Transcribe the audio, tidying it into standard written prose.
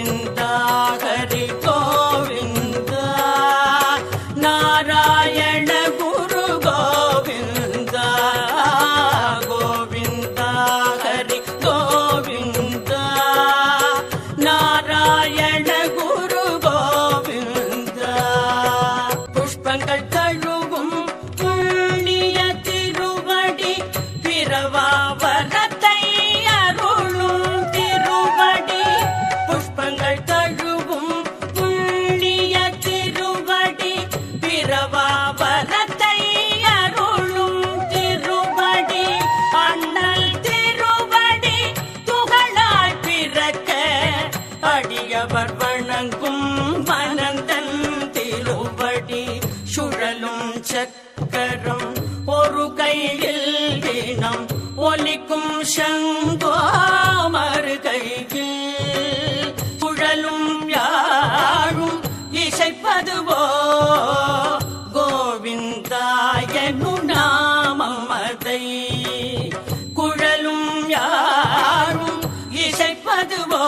கோவிந்தா ஹரி கோவிந்தா நாராயண குரு கோவிந்தா கோவிந்தா ஹரி கோவிந்தா நாராயண குரு கோவிந்தா புஷ்பங்கள் தழுவும் புண்ணிய திருவடி பிறவா வரத்தை அருளும் திருவடி புஷ்பங்கள் தழுவும் புண்ணிய திருவடி பிறவா வரத்தை அருளும் திருவடி அண்ணல் திருவடி துகளாய் பிறக்க அடியவர் வணங்கும் மனந்தன் திருவடி சுழலும் சக்கரம் ஒரு கையில் தினம் ஒலிக்கும் சங்கோ மறு கையில் சுழலும் யாழும் இசைப்பதுவோ கோவிந்தாயனு நாமம் அதை குழலும் யாழும் இசைப்பதுவோ